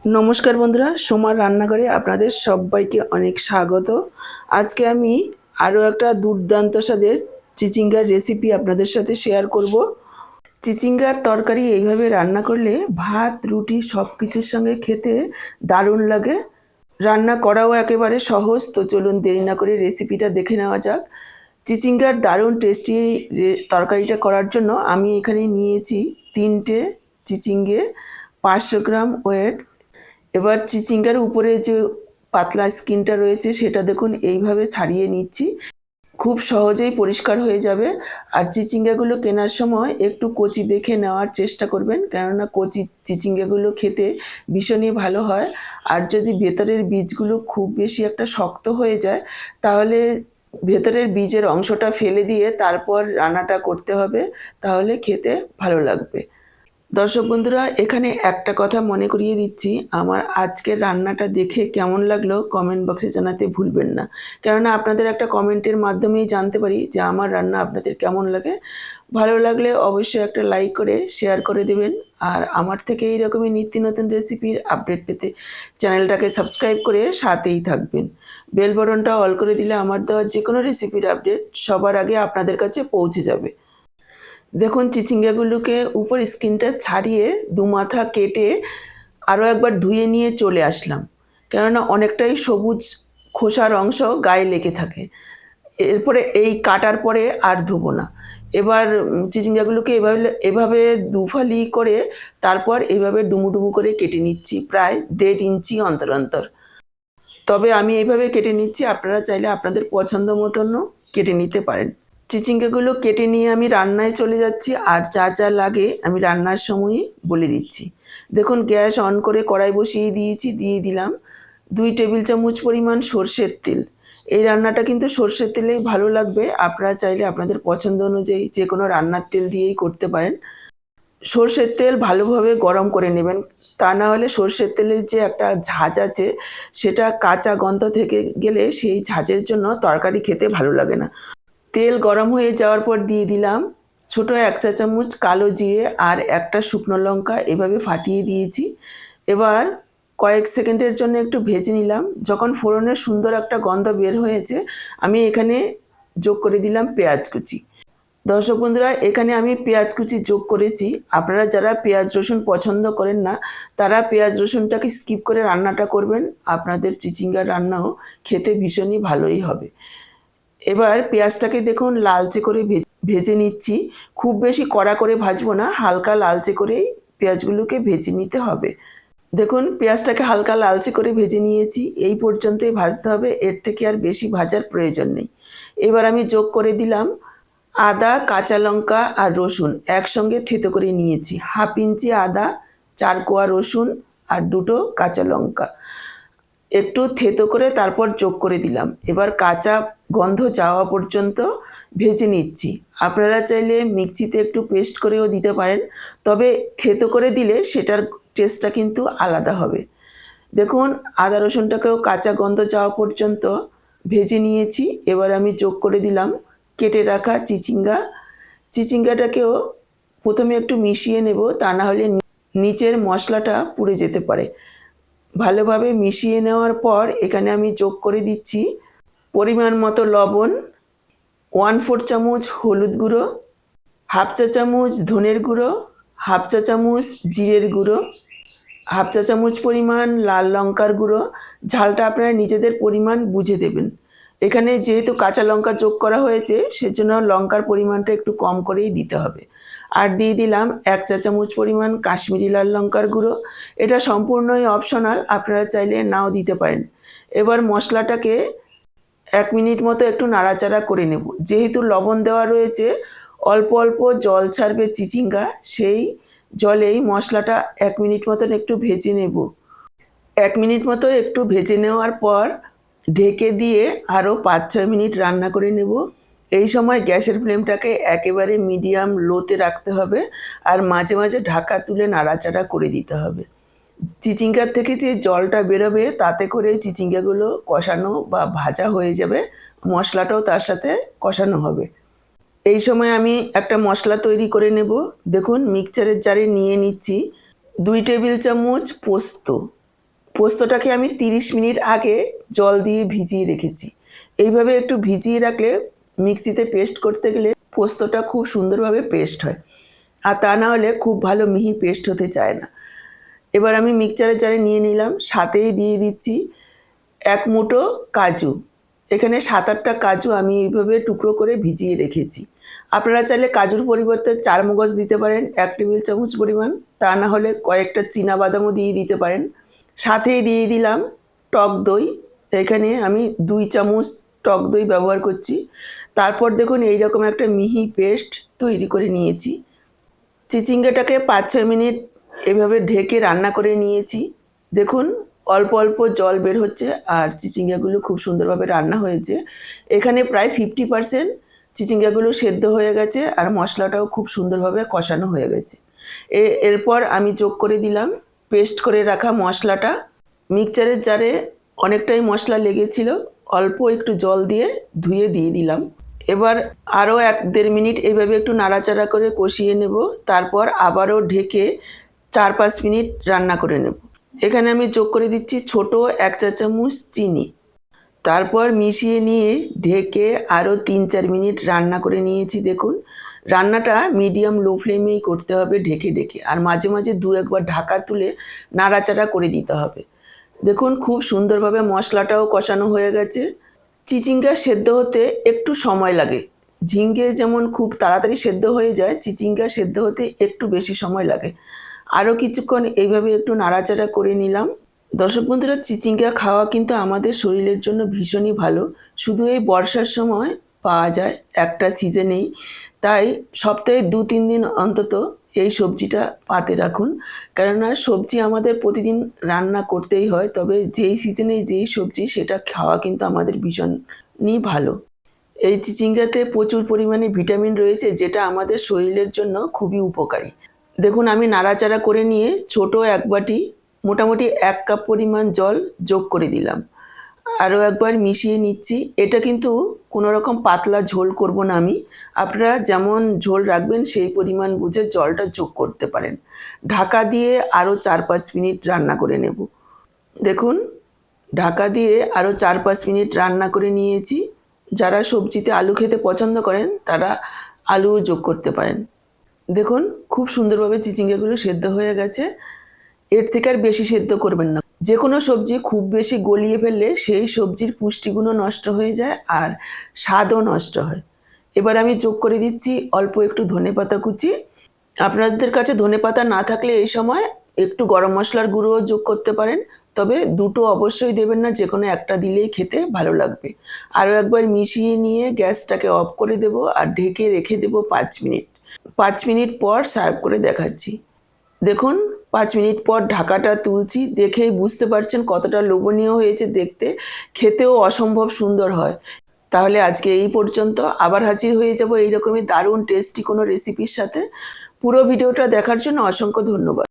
নমস্কার বন্ধুরা, সোমার রান্নাঘরে আপনাদের সবাইকে অনেক স্বাগত। আজকে আমি আরও একটা দুর্দান্ত স্বাদের চিচিঙ্গার রেসিপি আপনাদের সাথে শেয়ার করব। চিচিঙ্গার তরকারি এইভাবে রান্না করলে ভাত রুটি সব কিছুর সঙ্গে খেতে দারুণ লাগে। রান্না করাও একেবারে সহজ। তো চলুন দেরি না করে রেসিপিটা দেখে নেওয়া যাক। চিচিঙ্গার দারুণ টেস্টি তরকারিটা করার জন্য আমি এখানে নিয়েছি 3টে চিচিঙ্গে, 500 গ্রাম ওয়েট। এবার চিচিঙ্গার উপরে যে পাতলা স্কিনটা রয়েছে সেটা দেখুন এইভাবে ছাড়িয়ে নিচ্ছি। খুব সহজেই পরিষ্কার হয়ে যাবে। আর চিচিঙ্গাগুলো কেনার সময় একটু কচি দেখে নেওয়ার চেষ্টা করবেন, কেননা কচি চিচিঙ্গাগুলো খেতে ভীষণই ভালো হয়। আর যদি ভেতরের বীজগুলো খুব বেশি একটা শক্ত হয়ে যায় তাহলে ভেতরের বীজের অংশটা ফেলে দিয়ে তারপর রান্নাটা করতে হবে, তাহলে খেতে ভালো লাগবে। দর্শক বন্ধুরা, এখানে একটা কথা মনে করিয়ে দিচ্ছি, আমার আজকের রান্নাটা দেখে কেমন লাগলো কমেন্ট বক্সে জানাতে ভুলবেন না, কেননা আপনাদের একটা কমেন্টের মাধ্যমেই জানতে পারি যে আমার রান্না আপনাদের কেমন লাগে। ভালো লাগলে অবশ্যই একটা লাইক করে শেয়ার করে দেবেন। আর আমার থেকে এইরকমই নিত্য নতুন রেসিপির আপডেট পেতে চ্যানেলটাকে সাবস্ক্রাইব করে সাথেই থাকবেন। বেল বটনটা অল করে দিলে আমার দেওয়ার যে কোনো রেসিপির আপডেট সবার আগে আপনাদের কাছে পৌঁছে যাবে। দেখুন চিচিঙ্গাগুলোকে উপর স্কিনটা ছাড়িয়ে দুমাথা কেটে আরও একবার ধুয়ে নিয়ে চলে আসলাম, কেননা অনেকটাই সবুজ খোসার অংশ গায়ে লেগে থাকে। এরপরে এই কাটার পরে আর ধুবো না। এবার চিচিঙ্গাগুলোকে এভাবে এভাবে দুফালি করে তারপর এইভাবে ডুমু ডুমু করে কেটে নিচ্ছি, প্রায় 1.5 ইঞ্চি অন্তর অন্তর। তবে আমি এইভাবে কেটে নিচ্ছি, আপনারা চাইলে আপনাদের পছন্দ মতনও কেটে নিতে পারেন। চিচিঙ্গাগুলো কেটে নিয়ে আমি রান্নায় চলে যাচ্ছি। আর যা যা লাগে আমি রান্নার সময়ই বলে দিচ্ছি। দেখুন গ্যাস অন করে কড়াই বসিয়ে দিয়েছি, দিয়ে দিলাম 2 টেবিল চামচ পরিমাণ সর্ষের তেল। এই রান্নাটা কিন্তু সর্ষের তেলেই ভালো লাগবে। আপনারা চাইলে আপনাদের পছন্দ অনুযায়ী যে কোনো রান্নার তেল দিয়েই করতে পারেন। সর্ষের তেল ভালোভাবে গরম করে নেবেন, তা না হলে সর্ষের তেলের যে একটা ঝাঁঝ আছে সেটা কাঁচা গন্ধ থেকে গেলে সেই ঝাঁঝের জন্য তরকারি খেতে ভালো লাগে না। তেল গরম হয়ে যাওয়ার পর দিয়ে দিলাম ছোট 1 চা চামচ কালো জিরে আর একটা শুকনো লঙ্কা, এভাবে ফাটিয়ে দিয়েছি। এবার কয়েক সেকেন্ডের জন্য একটু ভেজে নিলাম। যখন ফোড়নের সুন্দর একটা গন্ধ বের হয়েছে আমি এখানে যোগ করে দিলাম পেঁয়াজ কুচি। দর্শক বন্ধুরা, এখানে আমি পেঁয়াজ কুচি যোগ করেছি। আপনারা যারা পেঁয়াজ রসুন পছন্দ করেন না তারা পেঁয়াজ রসুনটাকে স্কিপ করে রান্নাটা করবেন, আপনাদের চিচিঙ্গার রান্নাও খেতে ভীষণই ভালোই হবে। এবার পেঁয়াজটাকে দেখুন লালচে করে ভেজে নিচ্ছি। খুব বেশি কড়া করে ভাজবো না, হালকা লালচে করেই পেঁয়াজগুলোকে ভেজে নিতে হবে। দেখুন পেঁয়াজটাকে হালকা লালচে করে ভেজে নিয়েছি, এই পর্যন্তই ভাজতে হবে, এর থেকে আর বেশি ভাজার প্রয়োজন নেই। এবার আমি যোগ করে দিলাম আদা, কাঁচা লঙ্কা আর রসুন একসঙ্গে থেতো করে নিয়েছি। 1/2 ইঞ্চি আদা, 4 কোয়া রসুন আর 2টো কাঁচা লঙ্কা একটু থেতো করে তারপর যোগ করে দিলাম। এবার কাঁচা গন্ধ যাওয়া পর্যন্ত ভেজে নিচ্ছি। আপনারা চাইলে মিক্সিতে একটু পেস্ট করেও দিতে পারেন, তবে থেতো করে দিলে সেটার টেস্টটা কিন্তু আলাদা হবে। দেখুন আদা রসুনটাকেও কাঁচা গন্ধ যাওয়া পর্যন্ত ভেজে নিয়েছি। এবার আমি যোগ করে দিলাম কেটে রাখা চিচিঙ্গাটাকেও প্রথমে একটু মিশিয়ে নেব, তা না হলে নিচের মশলাটা পুড়ে যেতে পারে। ভালোভাবে মিশিয়ে নেওয়ার পর এখানে আমি যোগ করে দিচ্ছি পরিমাণ মতো লবণ, 1/4 চামচ হলুদ গুঁড়ো, 1/2 চা চামচ ধনের গুঁড়ো, 1/2 চা চামচ জিরের গুঁড়ো, 1/2 চা চামচ পরিমাণ লাল লঙ্কার গুঁড়ো। ঝালটা আপনারা নিজেদের পরিমাণ বুঝে দেবেন। এখানে যেহেতু কাঁচা লঙ্কা যোগ করা হয়েছে সেজন্য লঙ্কার পরিমাণটা একটু কম করেই দিতে হবে। আর দিয়ে দিলাম 1 চা চামচ পরিমাণ কাশ্মীরি লাল লঙ্কার গুঁড়ো। এটা সম্পূর্ণই অপশনাল, আপনারা চাইলে নাও দিতে পারেন। এবার মশলাটাকে 1 মিনিট মতো একটু নাড়াচাড়া করে নেব। যেহেতু লবণ দেওয়া রয়েছে অল্প অল্প জল ছাড়বে চিচিঙ্গা, সেই জলেই মশলাটা 1 মিনিট মতন একটু ভেজে নেব। 1 মিনিট মতো একটু ভেজে নেওয়ার পর ঢেকে দিয়ে আরও 5-6 মিনিট রান্না করে নেব। এই সময় গ্যাসের ফ্লেমটাকে একেবারে মিডিয়াম লোতে রাখতে হবে আর মাঝে মাঝে ঢাকা তুলে নাড়াচাড়া করে দিতে হবে। চিচিঙ্গার থেকে যে জলটা বেরোবে তাতে করে চিচিঙ্গাগুলো কষানো বা ভাজা হয়ে যাবে, মশলাটাও তার সাথে কষানো হবে। এই সময় আমি একটা মশলা তৈরি করে নেব। দেখুন মিক্সচারের জারে নিয়ে নিচ্ছি 2 টেবিল চামচ পোস্ত, পোস্তটাকে আমি 30 মিনিট আগে জল দিয়ে ভিজিয়ে রেখেছি। এইভাবে একটু ভিজিয়ে রাখলে মিক্সিতে পেস্ট করতে গেলে পোস্তটা খুব সুন্দরভাবে পেস্ট হয়, আর তা না হলে খুব ভালো মিহি পেস্ট হতে চায় না। এবার আমি মিক্সচারের জারে নিয়ে নিলাম, সাথেই দিয়ে দিচ্ছি 1 মুঠো কাজু। এখানে 7-8টা কাজু আমি এইভাবে টুকরো করে ভিজিয়ে রেখেছি। আপনারা চাইলে কাজুর পরিবর্তে চারমগজ দিতে পারেন 1 টেবিল চামচ পরিমাণ, তা না হলে কয়েকটা চীনাবাদামও দিয়ে দিতে পারেন। সাথেই দিয়ে দিলাম টক দই। এখানে আমি 2 চামচ টক দই ব্যবহার করছি। তারপর দেখুন এইরকম একটা মিহি পেস্ট তৈরি করে নিয়েছি। চিচিঙ্গাটাকে 5-6 মিনিট এভাবে ঢেকে রান্না করে নিয়েছি। দেখুন অল্প অল্প জল বের হচ্ছে আর চিচিঙ্গাগুলো খুব সুন্দরভাবে রান্না হয়েছে। এখানে প্রায় 50% চিচিঙ্গাগুলো সেদ্ধ হয়ে গেছে আর মশলাটাও খুব সুন্দরভাবে কষানো হয়ে গেছে। এরপর আমি যোগ করে দিলাম পেস্ট করে রাখা মশলাটা। মিক্সচারের জারে অনেকটাই মশলা লেগেছিল, অল্প একটু জল দিয়ে ধুয়ে দিয়ে দিলাম। এবার আরও 1-1.5 মিনিট এইভাবে একটু নাড়াচাড়া করে কষিয়ে নেব। তারপর আবারও ঢেকে 4-5 মিনিট রান্না করে নেব। এখানে আমি যোগ করে দিচ্ছি ছোট 1 চা চামচ চিনি। তারপর মিশিয়ে নিয়ে ঢেকে আরও 3-4 মিনিট রান্না করে নিয়েছি। দেখুন রান্নাটা মিডিয়াম লো ফ্লেমেই করতে হবে ঢেকে ঢেকে, আর মাঝে মাঝে 2-1 বার ঢাকা তুলে নাড়াচাড়া করে দিতে হবে। দেখুন খুব সুন্দরভাবে মশলাটাও কষানো হয়ে গেছে। চিচিঙ্গা সেদ্ধ হতে একটু সময় লাগে। ঝিঙ্গে যেমন খুব তাড়াতাড়ি সেদ্ধ হয়ে যায়, চিচিঙ্গা সেদ্ধ হতে একটু বেশি সময় লাগে। আরও কিছুক্ষণ এইভাবে একটু নাড়াচাড়া করে নিলাম। দর্শক বন্ধুরা, চিচিঙ্গা খাওয়া কিন্তু আমাদের শরীরের জন্য ভীষণই ভালো। শুধু এই বর্ষার সময় পাওয়া যায়, একটা সিজনেই, তাই সপ্তাহে 2-3 দিন অন্তত এই সবজিটা পাতে রাখুন। কেননা সবজি আমাদের প্রতিদিন রান্না করতেই হয়, তবে যেই সিজনে যেই সবজি সেটা খাওয়া কিন্তু আমাদের ভীষণই ভালো। এই চিচিঙ্গাতে প্রচুর পরিমাণে ভিটামিন রয়েছে, যেটা আমাদের শরীরের জন্য খুবই উপকারী। দেখুন আমি নাড়াচাড়া করে নিয়ে ছোট 1 বাটি মোটামুটি 1 কাপ পরিমাণ জল যোগ করে দিলাম। আরও একবার মিশিয়ে নিচ্ছি। এটা কিন্তু কোনো রকম পাতলা ঝোল করব না আমি। আপনারা যেমন ঝোল রাখবেন সেই পরিমাণ বুঝে জলটা যোগ করতে পারেন। ঢাকা দিয়ে আরও 4-5 মিনিট রান্না করে নেব। দেখুন ঢাকা দিয়ে আরও 4-5 মিনিট রান্না করে নিয়েছি। যারা সবজিতে আলু খেতে পছন্দ করেন তারা আলুও যোগ করতে পারেন। দেখুন খুব সুন্দরভাবে চিচিঙ্গাগুলো সেদ্ধ হয়ে গেছে। এর থেকে আর বেশি সেদ্ধ করবেন না। যে কোনো সবজি খুব বেশি গলিয়ে ফেললে সেই সবজির পুষ্টিগুণও নষ্ট হয়ে যায় আর স্বাদও নষ্ট হয়। এবার আমি যোগ করে দিচ্ছি অল্প একটু ধনেপাতা কুচি। আপনাদের কাছে ধনেপাতা না থাকলে এই সময় একটু গরম মশলার গুঁড়োও যোগ করতে পারেন, তবে দুটো অবশ্যই দেবেন না, যে কোনো একটা দিলেই খেতে ভালো লাগবে। আরও একবার মিশিয়ে নিয়ে গ্যাসটাকে অফ করে দেব আর ঢেকে রেখে দেব 5 মিনিট। 5 মিনিট পর সার্ভ করে দেখাচ্ছি। দেখুন 5 মিনিট পর ঢাকাটা তুলছি, দেখেই বুঝতে পারছেন কতটা লোভনীয় হয়েছে দেখতে, খেতেও অসম্ভব সুন্দর হয়। তাহলে আজকে এই পর্যন্ত, আবার হাজির হয়ে যাব এইরকমই দারুণ টেস্টি কোনো রেসিপির সাথে। পুরো ভিডিওটা দেখার জন্য অসংখ্য ধন্যবাদ।